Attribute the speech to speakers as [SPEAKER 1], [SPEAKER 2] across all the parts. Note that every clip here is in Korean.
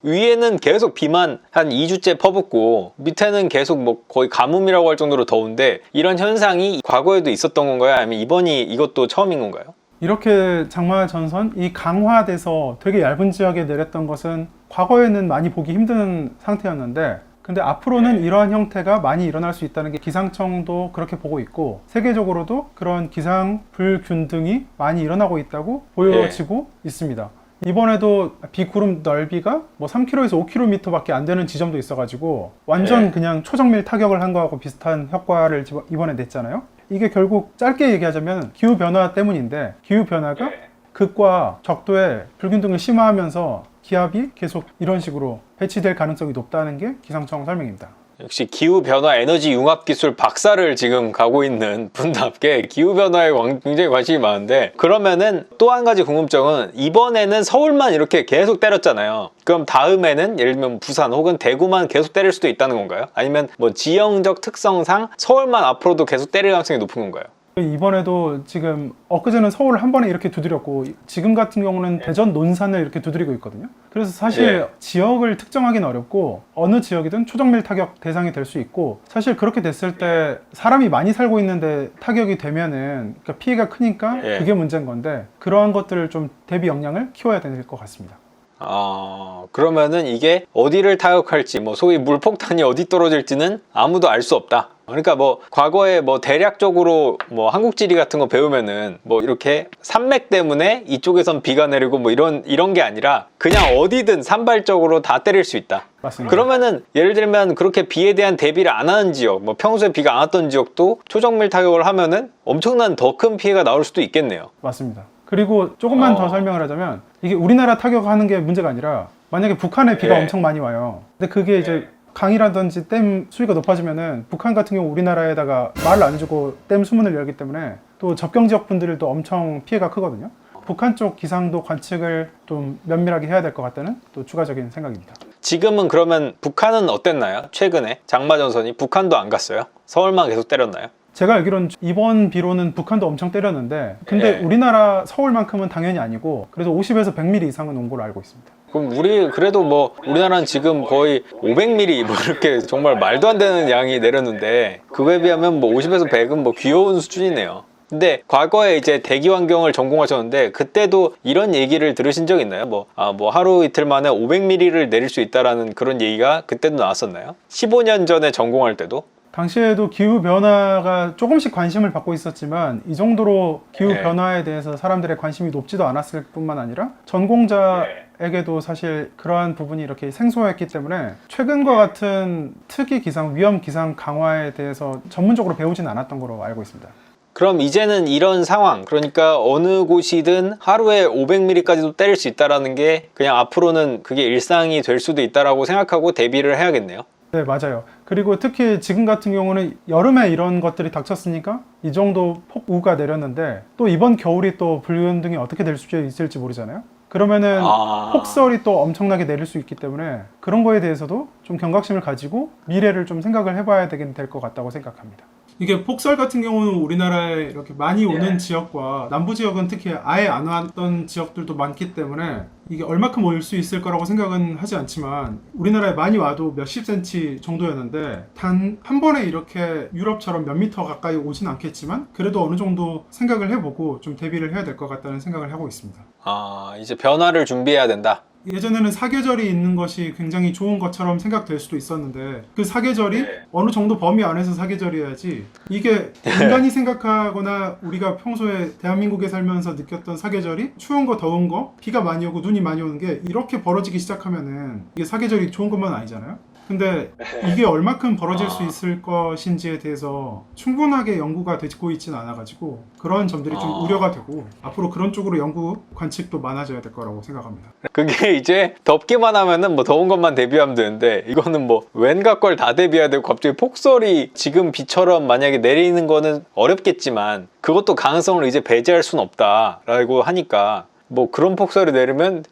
[SPEAKER 1] 위에는 계속 비만 한 2주째 퍼붓고 밑에는 계속 뭐 거의 가뭄이라고 할 정도로 더운데 이런 현상이 과거에도 있었던 건가요? 아니면 이번이 이것도 처음인 건가요?
[SPEAKER 2] 이렇게 장마 전선 이 강화돼서 되게 얇은 지역에 내렸던 것은 과거에는 많이 보기 힘든 상태였는데, 근데 앞으로는 이러한 형태가 많이 일어날 수 있다는 게 기상청도 그렇게 보고 있고 세계적으로도 그런 기상 불균등이 많이 일어나고 있다고 보여지고 있습니다. 이번에도 비구름 넓이가 뭐 3km에서 5km 밖에 안 되는 지점도 있어가지고 완전 그냥 초정밀 타격을 한 거하고 비슷한 효과를 이번에 냈잖아요. 이게 결국 짧게 얘기하자면 기후변화 때문인데, 기후변화가 극과 적도의 불균등을 심화하면서 기압이 계속 이런 식으로 배치될 가능성이 높다는 게 기상청 설명입니다.
[SPEAKER 1] 역시 기후변화 에너지 융합 기술 박사를 지금 가고 있는 분답게 기후변화에 굉장히 관심이 많은데, 그러면은 또 한 가지 궁금증은 이번에는 서울만 이렇게 계속 때렸잖아요. 그럼 다음에는 예를 들면 부산 혹은 대구만 계속 때릴 수도 있다는 건가요? 아니면 뭐 지형적 특성상 서울만 앞으로도 계속 때릴 가능성이 높은 건가요?
[SPEAKER 2] 이번에도 지금 엊그제는 서울 한 번에 이렇게 두드렸고 지금 같은 경우는 대전 논산을 이렇게 두드리고 있거든요. 그래서 사실 지역을 특정하기는 어렵고 어느 지역이든 초정밀 타격 대상이 될 수 있고, 사실 그렇게 됐을 때 사람이 많이 살고 있는데 타격이 되면은 그러니까 피해가 크니까 그게 문제인 건데, 그러한 것들을 좀 대비 역량을 키워야 될 것 같습니다.
[SPEAKER 1] 그러면은 이게 어디를 타격할지, 뭐 소위 물폭탄이 어디 떨어질지는 아무도 알 수 없다. 그러니까 뭐 과거에 뭐 대략적으로 뭐 한국지리 같은 거 배우면은 뭐 이렇게 산맥 때문에 이쪽에선 비가 내리고 뭐 이런 게 아니라 그냥 어디든 산발적으로 다 때릴 수 있다.
[SPEAKER 2] 맞습니다.
[SPEAKER 1] 그러면은 예를 들면 그렇게 비에 대한 대비를 안 하는 지역, 뭐 평소에 비가 안 왔던 지역도 초정밀 타격을 하면은 엄청난 더 큰 피해가 나올 수도 있겠네요.
[SPEAKER 2] 맞습니다. 그리고 조금만 더 설명을 하자면, 이게 우리나라 타격하는 게 문제가 아니라 만약에 북한에 비가 엄청 많이 와요. 근데 그게 이제 강이라든지 댐 수위가 높아지면은 북한 같은 경우 우리나라에다가 말을 안 해주고 댐 수문을 열기 때문에 또 접경 지역 분들도 엄청 피해가 크거든요. 북한 쪽 기상도 관측을 좀 면밀하게 해야 될 것 같다는 또 추가적인 생각입니다.
[SPEAKER 1] 지금은 그러면 북한은 어땠나요? 최근에 장마전선이 북한도 안 갔어요? 서울만 계속 때렸나요?
[SPEAKER 2] 제가 알기로는 이번 비로는 북한도 엄청 때렸는데, 근데 우리나라 서울만큼은 당연히 아니고 그래도 50에서 100mm 이상은 온 걸로 알고 있습니다.
[SPEAKER 1] 그럼 우리 그래도 뭐 우리나라는 지금 거의 500mm 뭐 이렇게 정말 말도 안 되는 양이 내렸는데, 그거에 비하면 뭐 50에서 100은 뭐 귀여운 수준이네요. 근데 과거에 이제 대기 환경을 전공하셨는데 그때도 이런 얘기를 들으신 적 있나요? 뭐 하루 이틀 만에 500mm를 내릴 수 있다라는 그런 얘기가 그때도 나왔었나요? 15년 전에 전공할 때도?
[SPEAKER 2] 당시에도 기후변화가 조금씩 관심을 받고 있었지만 이 정도로 기후변화에 대해서 사람들의 관심이 높지도 않았을 뿐만 아니라 전공자에게도 사실 그러한 부분이 이렇게 생소했기 때문에 최근과 같은 특이 기상, 위험 기상 강화에 대해서 전문적으로 배우진 않았던 걸로 알고 있습니다.
[SPEAKER 1] 그럼 이제는 이런 상황, 그러니까 어느 곳이든 하루에 500mm까지도 때릴 수 있다는 게 그냥 앞으로는 그게 일상이 될 수도 있다고 생각하고 대비를 해야겠네요.
[SPEAKER 2] 네, 맞아요. 그리고 특히 지금 같은 경우는 여름에 이런 것들이 닥쳤으니까 이 정도 폭우가 내렸는데, 또 이번 겨울이 또 불균등이 어떻게 될 수 있을지 모르잖아요. 그러면은 폭설이 또 엄청나게 내릴 수 있기 때문에 그런 거에 대해서도 좀 경각심을 가지고 미래를 좀 생각을 해봐야 될 것 같다고 생각합니다. 이게 폭설 같은 경우는 우리나라에 이렇게 많이 오는 지역과 남부 지역은 특히 아예 안 왔던 지역들도 많기 때문에 이게 얼마큼 올 수 있을 거라고 생각은 하지 않지만, 우리나라에 많이 와도 몇십 센치 정도였는데 단 한 번에 이렇게 유럽처럼 몇 미터 가까이 오진 않겠지만 그래도 어느 정도 생각을 해보고 좀 대비를 해야 될 것 같다는 생각을 하고 있습니다.
[SPEAKER 1] 이제 변화를 준비해야 된다.
[SPEAKER 2] 예전에는 사계절이 있는 것이 굉장히 좋은 것처럼 생각될 수도 있었는데, 그 사계절이 어느 정도 범위 안에서 사계절이어야지, 이게 인간이 생각하거나 우리가 평소에 대한민국에 살면서 느꼈던 사계절이 추운 거 더운 거 비가 많이 오고 눈이 많이 오는 게 이렇게 벌어지기 시작하면은 이게 사계절이 좋은 것만 아니잖아요. 근데 이게 얼마큼 벌어질 수 있을 것인지에 대해서 충분하게 연구가 되고 있지는 않아가지고 그런 점들이 좀 우려가 되고, 앞으로 그런 쪽으로 연구 관측도 많아져야 될 거라고 생각합니다.
[SPEAKER 1] 그게 이제 덥기만 하면은 뭐 더운 것만 대비하면 되는데, 이거는 뭐 웬가 걸 다 대비해야 되고 갑자기 폭설이 지금 비처럼 만약에 내리는 거는 어렵겠지만 그것도 가능성을 이제 배제할 수는 없다라고 하니까 뭐 그런 폭설이 내리면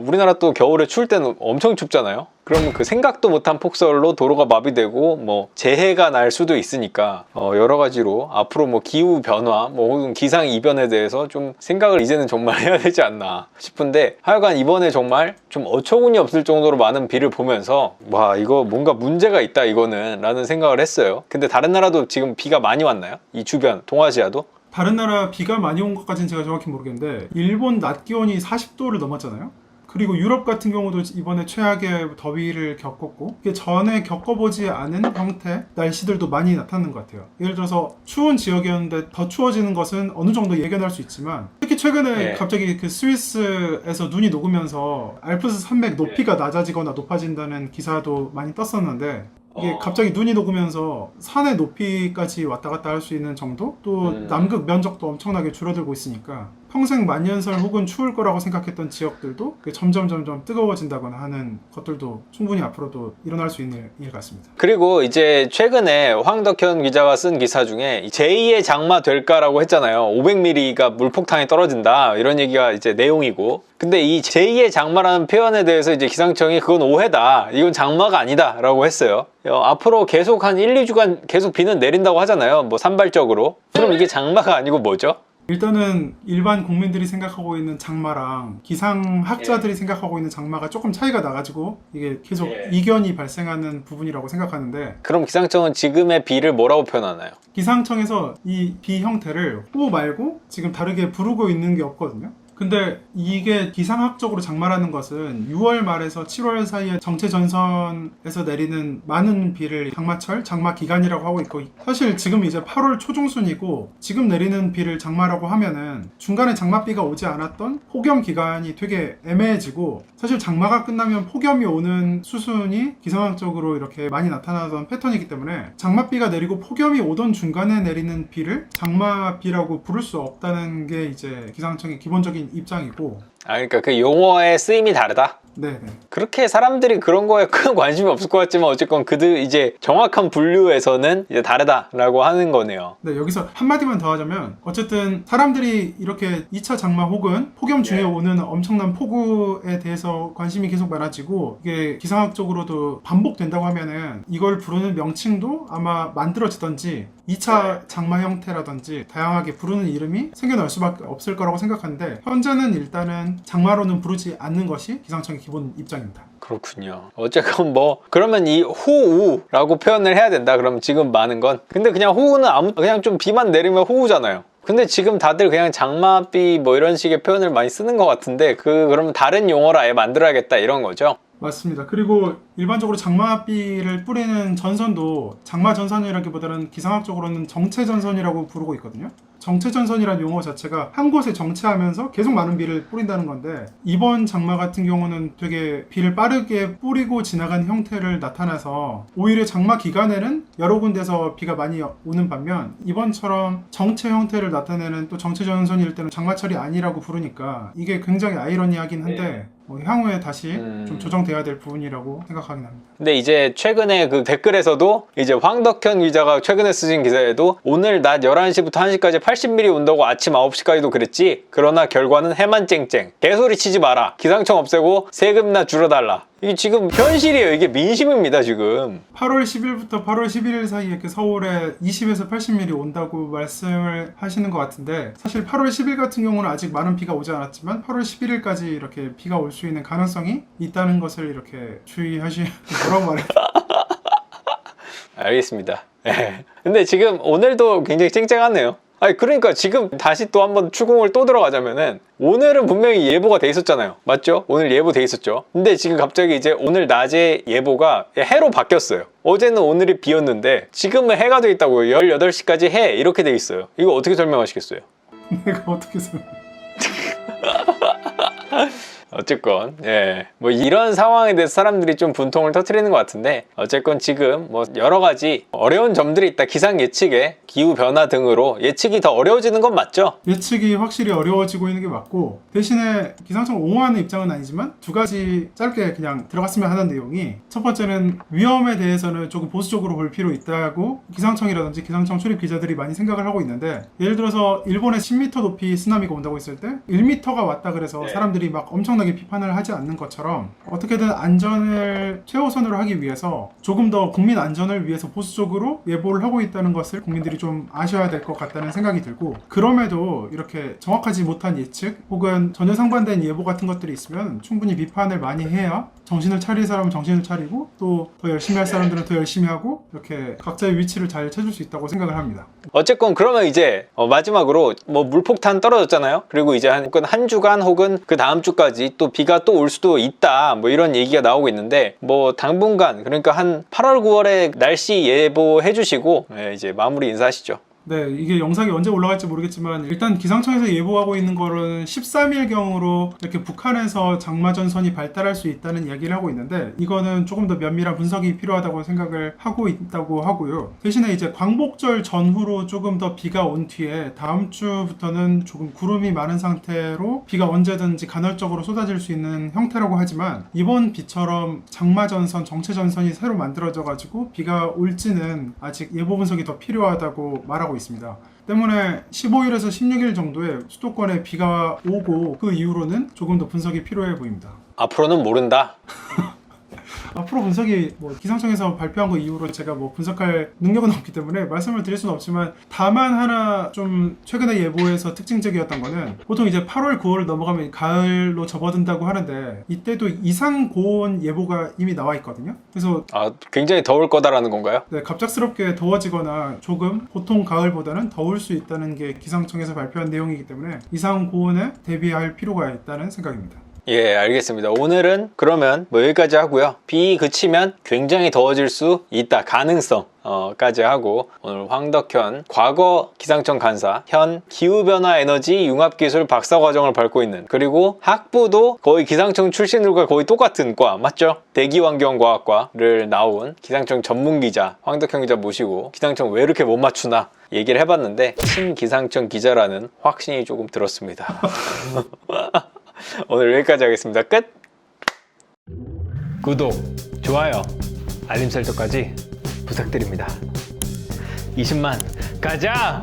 [SPEAKER 1] 우리나라 또 겨울에 추울 때는 엄청 춥잖아요. 그러면 그 생각도 못한 폭설로 도로가 마비되고 뭐 재해가 날 수도 있으니까 여러 가지로 앞으로 뭐 기후 변화 뭐 혹은 기상 이변에 대해서 좀 생각을 이제는 정말 해야 되지 않나 싶은데, 하여간 이번에 정말 좀 어처구니 없을 정도로 많은 비를 보면서 와, 이거 뭔가 문제가 있다 이거는 라는 생각을 했어요. 근데 다른 나라도 지금 비가 많이 왔나요? 이 주변 동아시아도?
[SPEAKER 2] 다른 나라 비가 많이 온 것까지는 제가 정확히 모르겠는데 일본 낮 기온이 40도를 넘었잖아요. 그리고 유럽 같은 경우도 이번에 최악의 더위를 겪었고, 이게 전에 겪어보지 않은 형태 날씨들도 많이 나타나는 것 같아요. 예를 들어서 추운 지역이었는데 더 추워지는 것은 어느 정도 예견할 수 있지만, 특히 최근에 갑자기 그 스위스에서 눈이 녹으면서 알프스 산맥 높이가 낮아지거나 높아진다는 기사도 많이 떴었는데, 이게 갑자기 눈이 녹으면서 산의 높이까지 왔다 갔다 할 수 있는 정도? 또 남극 면적도 엄청나게 줄어들고 있으니까 평생 만년설 혹은 추울 거라고 생각했던 지역들도 점점 뜨거워진다거나 하는 것들도 충분히 앞으로도 일어날 수 있는 일 같습니다.
[SPEAKER 1] 그리고 이제 최근에 황덕현 기자가 쓴 기사 중에 제2의 장마 될까라고 했잖아요. 500mm가 물폭탄이 떨어진다 이런 얘기가 이제 내용이고, 근데 이 제2의 장마라는 표현에 대해서 이제 기상청이 그건 오해다, 이건 장마가 아니다 라고 했어요. 앞으로 계속 한 1, 2주간 계속 비는 내린다고 하잖아요. 뭐 산발적으로. 그럼 이게 장마가 아니고 뭐죠?
[SPEAKER 2] 일단은 일반 국민들이 생각하고 있는 장마랑 기상학자들이 생각하고 있는 장마가 조금 차이가 나가지고 이게 계속 이견이 발생하는 부분이라고 생각하는데,
[SPEAKER 1] 그럼 기상청은 지금의 비를 뭐라고 표현하나요?
[SPEAKER 2] 기상청에서 이 비 형태를 호 말고 지금 다르게 부르고 있는 게 없거든요. 근데 이게 기상학적으로 장마라는 것은 6월 말에서 7월 사이에 정체전선에서 내리는 많은 비를 장마철, 장마 기간이라고 하고 있고, 사실 지금 이제 8월 초중순이고 지금 내리는 비를 장마라고 하면은 중간에 장마비가 오지 않았던 폭염 기간이 되게 애매해지고, 사실 장마가 끝나면 폭염이 오는 수순이 기상학적으로 이렇게 많이 나타나던 패턴이기 때문에 장마비가 내리고 폭염이 오던 중간에 내리는 비를 장마비라고 부를 수 없다는 게 이제 기상청의 기본적인 입장이고.
[SPEAKER 1] 그러니까 그 용어의 쓰임이 다르다?
[SPEAKER 2] 네네.
[SPEAKER 1] 그렇게 사람들이 그런 거에 큰 관심이 없을 것 같지만 어쨌건 그들 이제 정확한 분류에서는 이제 다르다라고 하는 거네요.
[SPEAKER 2] 네, 여기서 한마디만 더 하자면 어쨌든 사람들이 이렇게 2차 장마 혹은 폭염 중에 오는 엄청난 폭우에 대해서 관심이 계속 많아지고, 이게 기상학적으로도 반복된다고 하면은 이걸 부르는 명칭도 아마 만들어지던지 2차 장마 형태라든지 다양하게 부르는 이름이 생겨날 수밖에 없을 거라고 생각하는데, 현재는 일단은 장마로는 부르지 않는 것이 기상청의 기본 입장입니다.
[SPEAKER 1] 그렇군요. 어쨌건 뭐 그러면 이 호우라고 표현을 해야 된다. 그럼 지금 많은 건, 근데 그냥 호우는 그냥 좀 비만 내리면 호우잖아요. 근데 지금 다들 그냥 장마비 뭐 이런 식의 표현을 많이 쓰는 것 같은데, 그러면 다른 용어를 아예 만들어야겠다 이런 거죠?
[SPEAKER 2] 맞습니다. 그리고 일반적으로 장마비를 뿌리는 전선도 장마 전선이라기보다는 기상학적으로는 정체 전선이라고 부르고 있거든요. 정체 전선이라는 용어 자체가 한 곳에 정체하면서 계속 많은 비를 뿌린다는 건데, 이번 장마 같은 경우는 되게 비를 빠르게 뿌리고 지나간 형태를 나타나서 오히려 장마 기간에는 여러 군데서 비가 많이 오는 반면, 이번처럼 정체 형태를 나타내는 또 정체 전선일 때는 장마철이 아니라고 부르니까 이게 굉장히 아이러니하긴 한데 향후에 다시 좀 조정돼야 될 부분이라고 생각하긴 합니다.
[SPEAKER 1] 근데 이제 최근에 그 댓글에서도 이제 황덕현 기자가 최근에 쓰신 기사에도 오늘 낮 11시부터 1시까지 80mm 온다고 아침 9시까지도 그랬지, 그러나 결과는 해만 쨍쨍, 개소리 치지 마라, 기상청 없애고 세금이나 줄여달라. 이게 지금 현실이에요. 이게 민심입니다 지금.
[SPEAKER 2] 8월 10일부터 8월 11일 사이에 이렇게 서울에 20에서 80mm 온다고 말씀을 하시는 것 같은데, 사실 8월 10일 같은 경우는 아직 많은 비가 오지 않았지만 8월 11일까지 이렇게 비가 올 수 있는 가능성이 있다는 것을 이렇게 뭐라고 말해요?
[SPEAKER 1] 알겠습니다. 근데 지금 오늘도 굉장히 쨍쨍하네요. 그러니까 지금 다시 또 한번 추궁을 또 들어가자면은, 오늘은 분명히 예보가 돼 있었잖아요. 맞죠? 오늘 예보 돼 있었죠. 근데 지금 갑자기 이제 오늘 낮에 예보가 해로 바뀌었어요. 어제는 오늘이 비였는데 지금은 해가 돼 있다고요. 18시까지 해 이렇게 돼 있어요. 이거 어떻게 설명하시겠어요?
[SPEAKER 2] 내가 어떻게 설명?
[SPEAKER 1] 어쨌건 뭐 이런 상황에 대해서 사람들이 좀 분통을 터뜨리는 것 같은데, 어쨌건 지금 뭐 여러 가지 어려운 점들이 있다. 기상 예측에 기후 변화 등으로 예측이 더 어려워지는 건 맞죠?
[SPEAKER 2] 예측이 확실히 어려워지고 있는 게 맞고, 대신에 기상청을 옹호하는 입장은 아니지만 두 가지 짧게 그냥 들어갔으면 하는 내용이, 첫 번째는 위험에 대해서는 조금 보수적으로 볼 필요 있다고 기상청이라든지 기상청 출입 기자들이 많이 생각을 하고 있는데, 예를 들어서 일본의 10m 높이 쓰나미가 온다고 했을 때 1m가 왔다 그래서 사람들이 막 엄청나게 비판을 하지 않는 것처럼, 어떻게든 안전을 최우선으로 하기 위해서 조금 더 국민 안전을 위해서 보수적으로 예보를 하고 있다는 것을 국민들이 좀 아셔야 될 것 같다는 생각이 들고, 그럼에도 이렇게 정확하지 못한 예측 혹은 전혀 상반된 예보 같은 것들이 있으면 충분히 비판을 많이 해야 정신을 차릴 사람은 정신을 차리고, 또 더 열심히 할 사람들은 더 열심히 하고, 이렇게 각자의 위치를 잘 찾을 수 있다고 생각을 합니다.
[SPEAKER 1] 어쨌건 그러면 이제 마지막으로 뭐 물폭탄 떨어졌잖아요. 그리고 이제 한 주간 혹은 그 다음 주까지 또 비가 또 올 수도 있다, 뭐 이런 얘기가 나오고 있는데, 뭐 당분간 그러니까 한 8월 9월에 날씨 예보해 주시고 이제 마무리 인사하시죠.
[SPEAKER 2] 네, 이게 영상이 언제 올라갈지 모르겠지만, 일단 기상청에서 예보하고 있는 거는 13일경으로 이렇게 북한에서 장마전선이 발달할 수 있다는 이야기를 하고 있는데, 이거는 조금 더 면밀한 분석이 필요하다고 생각을 하고 있다고 하고요. 대신에 이제 광복절 전후로 조금 더 비가 온 뒤에 다음 주부터는 조금 구름이 많은 상태로 비가 언제든지 간헐적으로 쏟아질 수 있는 형태라고 하지만, 이번 비처럼 장마전선, 정체전선이 새로 만들어져 가지고 비가 올지는 아직 예보 분석이 더 필요하다고 말하고 있습니다. 때문에 15일에서 16일 정도에 수도권에 비가 오고, 그 이후로는 조금 더 분석이 필요해 보입니다.
[SPEAKER 1] 앞으로는 모른다.
[SPEAKER 2] 앞으로 분석이 뭐 기상청에서 발표한 거 이후로 제가 뭐 분석할 능력은 없기 때문에 말씀을 드릴 수는 없지만, 다만 하나 좀 최근에 예보에서 특징적이었던 거는, 보통 이제 8월 9월 넘어가면 가을로 접어든다고 하는데, 이때도 이상 고온 예보가 이미 나와 있거든요. 그래서
[SPEAKER 1] 굉장히 더울 거다라는 건가요?
[SPEAKER 2] 네, 갑작스럽게 더워지거나 조금 보통 가을보다는 더울 수 있다는 게 기상청에서 발표한 내용이기 때문에 이상 고온에 대비할 필요가 있다는 생각입니다.
[SPEAKER 1] 예, 알겠습니다. 오늘은 그러면 뭐 여기까지 하고요. 비 그치면 굉장히 더워질 수 있다, 가능성 까지 하고, 오늘 황덕현 과거 기상청 간사, 현 기후변화에너지 융합기술 박사과정을 밟고 있는, 그리고 학부도 거의 기상청 출신들과 거의 똑같은 과 맞죠? 대기환경과학과를 나온 기상청 전문기자 황덕현 기자 모시고 기상청 왜 이렇게 못 맞추나 얘기를 해봤는데, 신기상청 기자라는 확신이 조금 들었습니다. 오늘 여기까지 하겠습니다. 끝! 구독, 좋아요, 알림 설정까지 부탁드립니다. 20만 가자!